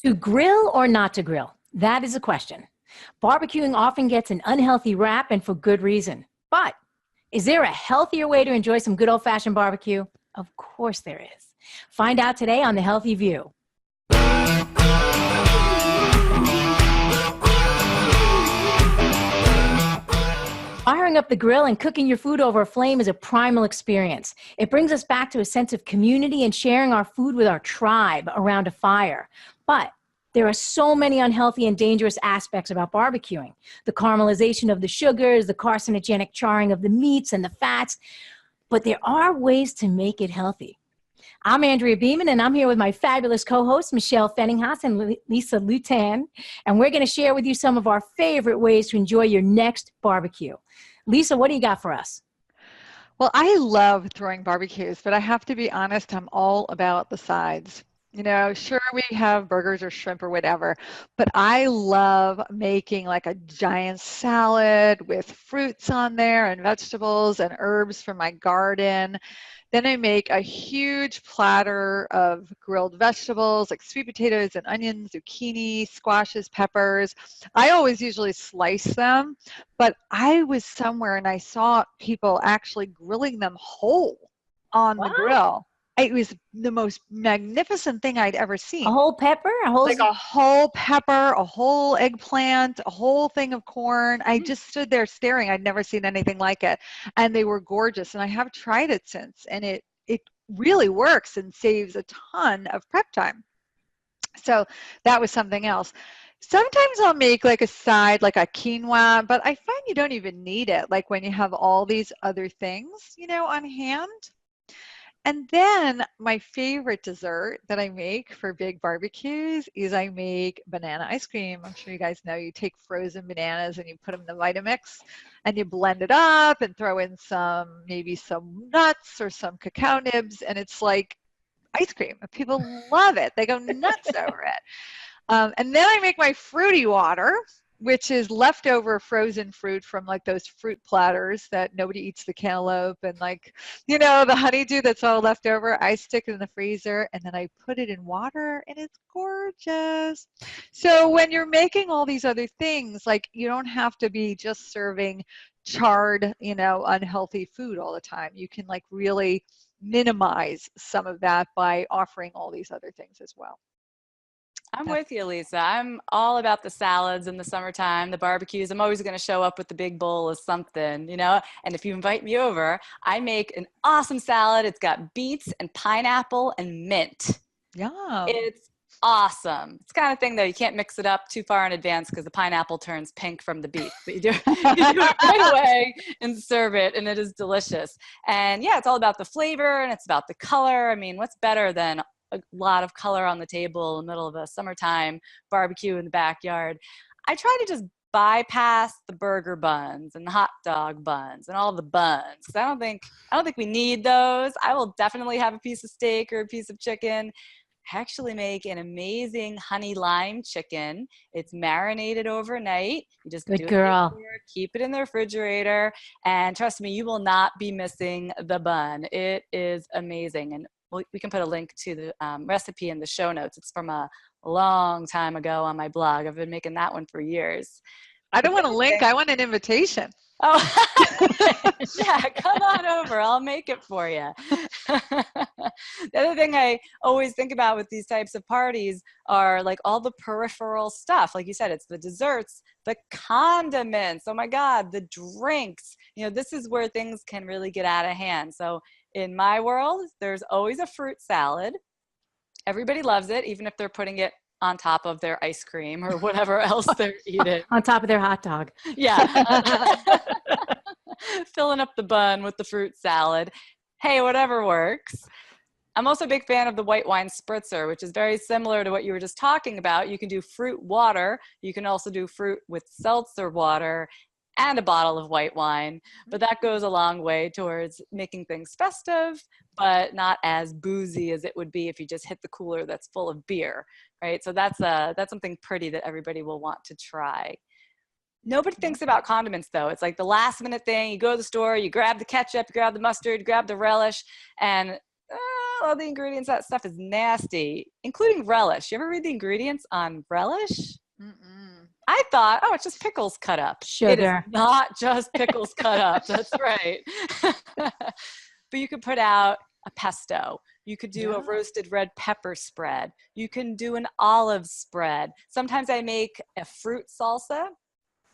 To grill or not to grill? That is a question. Barbecuing often gets an unhealthy rap, and for good reason. But is there a healthier way to enjoy some good old-fashioned barbecue? Of course there is. Find out today on The Healthy View. Firing up the grill and cooking your food over a flame is a primal experience. It brings us back to a sense of community and sharing our food with our tribe around a fire. But there are so many unhealthy and dangerous aspects about barbecuing. The caramelization of the sugars, the carcinogenic charring of the meats and the fats. But there are ways to make it healthy. I'm Andrea Beeman, and I'm here with my fabulous co-hosts, Michelle Pfennighaus and Lisa Lutan. And we're going to share with you some of our favorite ways to enjoy your next barbecue. Lisa, what do you got for us? Well, I love throwing barbecues, but I have to be honest, I'm all about the sides. You know, sure, we have burgers or shrimp or whatever, but I love making like a giant salad with fruits on there and vegetables and herbs from my garden. Then I make a huge platter of grilled vegetables like sweet potatoes and onions, zucchini, squashes, peppers. I always usually slice them, but I was somewhere and I saw people actually grilling them whole on the grill. It was the most magnificent thing I'd ever seen. A whole pepper? Like a whole pepper, a whole eggplant, a whole thing of corn. I just stood there staring. I'd never seen anything like it. And they were gorgeous. And I have tried it since. And it really works and saves a ton of prep time. So that was something else. Sometimes I'll make like a side, like a quinoa, but I find you don't even need it. Like when you have all these other things, you know, on hand. And then my favorite dessert that I make for big barbecues is I make banana ice cream. I'm sure you guys know you take frozen bananas and you put them in the Vitamix and you blend it up and throw in maybe some nuts or some cacao nibs, and it's like ice cream. People love it. They go nuts over it. And then I make my fruity water, which is leftover frozen fruit from like those fruit platters that nobody eats, the cantaloupe and like, you know, the honeydew that's all left over. I stick it in the freezer and then I put it in water and it's gorgeous. So when you're making all these other things, like you don't have to be just serving charred, you know, unhealthy food all the time. You can like really minimize some of that by offering all these other things as well. I'm with you, Lisa. I'm all about the salads in the summertime, the barbecues. I'm always going to show up with the big bowl of something, you know, and if you invite me over, I make an awesome salad. It's got beets and pineapple and mint. Yum. It's awesome. It's the kind of thing, though, you can't mix it up too far in advance because the pineapple turns pink from the beets. But you do it right away and serve it, and it is delicious. And yeah, it's all about the flavor and it's about the color. I mean, what's better than a lot of color on the table in the middle of a summertime barbecue in the backyard? I try to just bypass the burger buns and the hot dog buns and all the buns, because I don't think we need those. I will definitely have a piece of steak or a piece of chicken. I actually make an amazing honey lime chicken. It's marinated overnight. You just Good girl. Keep it in the refrigerator, and trust me, you will not be missing the bun. It is amazing. And we can put a link to the recipe in the show notes. It's from a long time ago on my blog. I've been making that one for years. I don't want a link. I want an invitation. Oh, yeah, come on over. I'll make it for you. The other thing I always think about with these types of parties are like all the peripheral stuff. Like you said, it's the desserts, the condiments. Oh my God, the drinks. You know, this is where things can really get out of hand. So in my world, there's always a fruit salad. Everybody loves it, even if they're putting it on top of their ice cream or whatever else they're eating. On top of their hot dog. Yeah. Filling up the bun with the fruit salad. Hey, whatever works. I'm also a big fan of the white wine spritzer, which is very similar to what you were just talking about. You can do fruit water. You can also do fruit with seltzer water and a bottle of white wine, but that goes a long way towards making things festive, but not as boozy as it would be if you just hit the cooler that's full of beer, right? So that's something pretty that everybody will want to try. Nobody thinks about condiments, though. It's like the last minute thing. You go to the store, you grab the ketchup, you grab the mustard, you grab the relish, and all the ingredients. That stuff is nasty, including relish. You ever read the ingredients on relish? Mm-mm. I thought, oh, it's just pickles cut up. Sugar. It is not just pickles cut up. That's right. But you could put out a pesto. You could do a roasted red pepper spread. You can do an olive spread. Sometimes I make a fruit salsa.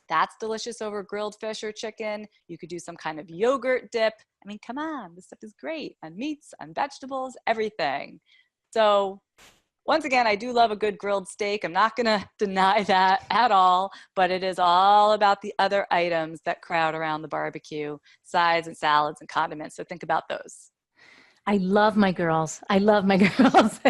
That's delicious over grilled fish or chicken. You could do some kind of yogurt dip. I mean, come on, this stuff is great on meats, on vegetables, everything. So once again, I do love a good grilled steak. I'm not going to deny that at all, but it is all about the other items that crowd around the barbecue, sides and salads and condiments. So think about those. I love my girls. I love my girls.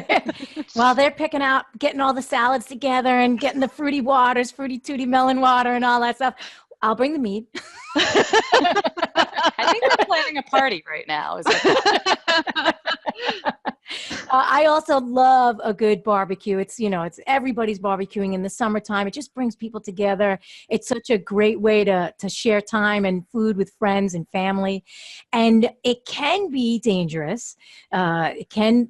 While they're picking out, getting all the salads together and getting the fruity waters, fruity tooty melon water and all that stuff, I'll bring the meat. I think we're planning a party right now. I also love a good barbecue. It's, it's everybody's barbecuing in the summertime. It just brings people together. It's such a great way to share time and food with friends and family. And it can be dangerous. It can,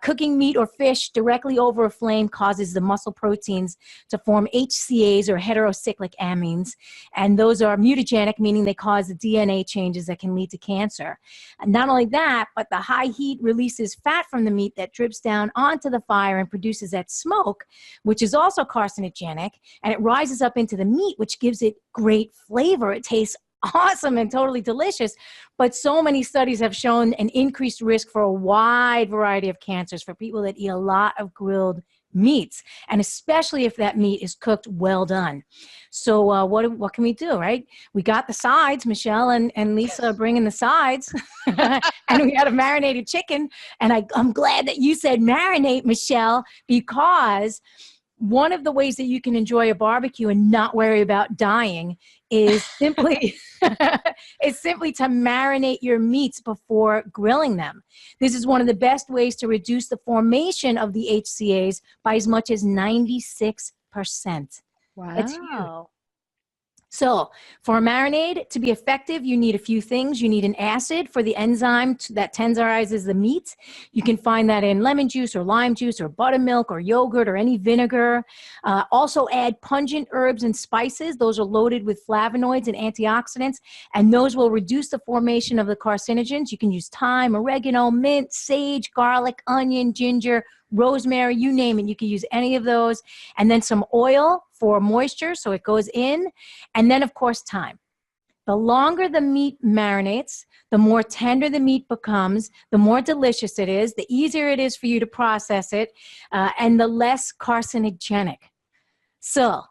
cooking meat or fish directly over a flame causes the muscle proteins to form HCAs or heterocyclic amines. And those are mutagenic, meaning they cause the DNA changes that can lead to cancer. And not only that, but the high heat releases fat from the meat that drips down onto the fire and produces that smoke, which is also carcinogenic, and it rises up into the meat, which gives it great flavor. It tastes awesome and totally delicious, but so many studies have shown an increased risk for a wide variety of cancers for people that eat a lot of grilled meats, and especially if that meat is cooked well done. So what can we do, right? We got the sides, Michelle and Lisa are bringing the sides, and we had a marinated chicken, and I'm glad that you said marinate, Michelle, because one of the ways that you can enjoy a barbecue and not worry about dying is simply to marinate your meats before grilling them. This is one of the best ways to reduce the formation of the HCAs by as much as 96%. Wow. That's huge. So for a marinade to be effective, you need a few things. You need an acid for the enzyme that tenderizes the meat. You can find that in lemon juice or lime juice or buttermilk or yogurt or any vinegar. Also add pungent herbs and spices. Those are loaded with flavonoids and antioxidants, and those will reduce the formation of the carcinogens. You can use thyme, oregano, mint, sage, garlic, onion, ginger, rosemary, you name it. You can use any of those. And then some oil for moisture so it goes in. And then, of course, time. The longer the meat marinates, the more tender the meat becomes, the more delicious it is, the easier it is for you to process it, and the less carcinogenic. So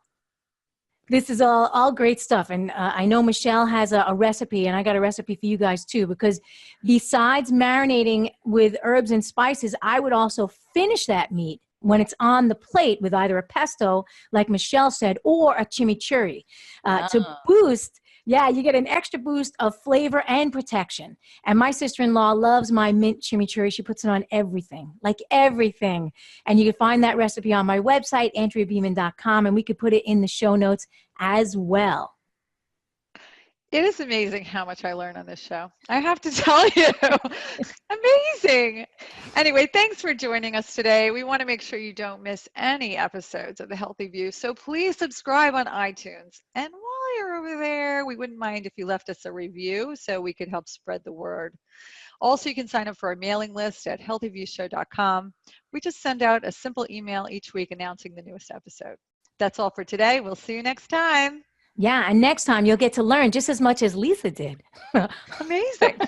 this is all great stuff. And I know Michelle has a recipe, and I got a recipe for you guys too, because besides marinating with herbs and spices, I would also finish that meat when it's on the plate with either a pesto, like Michelle said, or a chimichurri to boost. Yeah, you get an extra boost of flavor and protection. And my sister-in-law loves my mint chimichurri. She puts it on everything, like everything. And you can find that recipe on my website, AndreaBeeman.com, and we could put it in the show notes as well. It is amazing how much I learn on this show. I have to tell you, amazing. Anyway, thanks for joining us today. We want to make sure you don't miss any episodes of The Healthy View. So please subscribe on iTunes. And while you're over there, we wouldn't mind if you left us a review so we could help spread the word. Also, you can sign up for our mailing list at healthyviewshow.com. We just send out a simple email each week announcing the newest episode. That's all for today. We'll see you next time. Yeah, and next time you'll get to learn just as much as Lisa did. Amazing.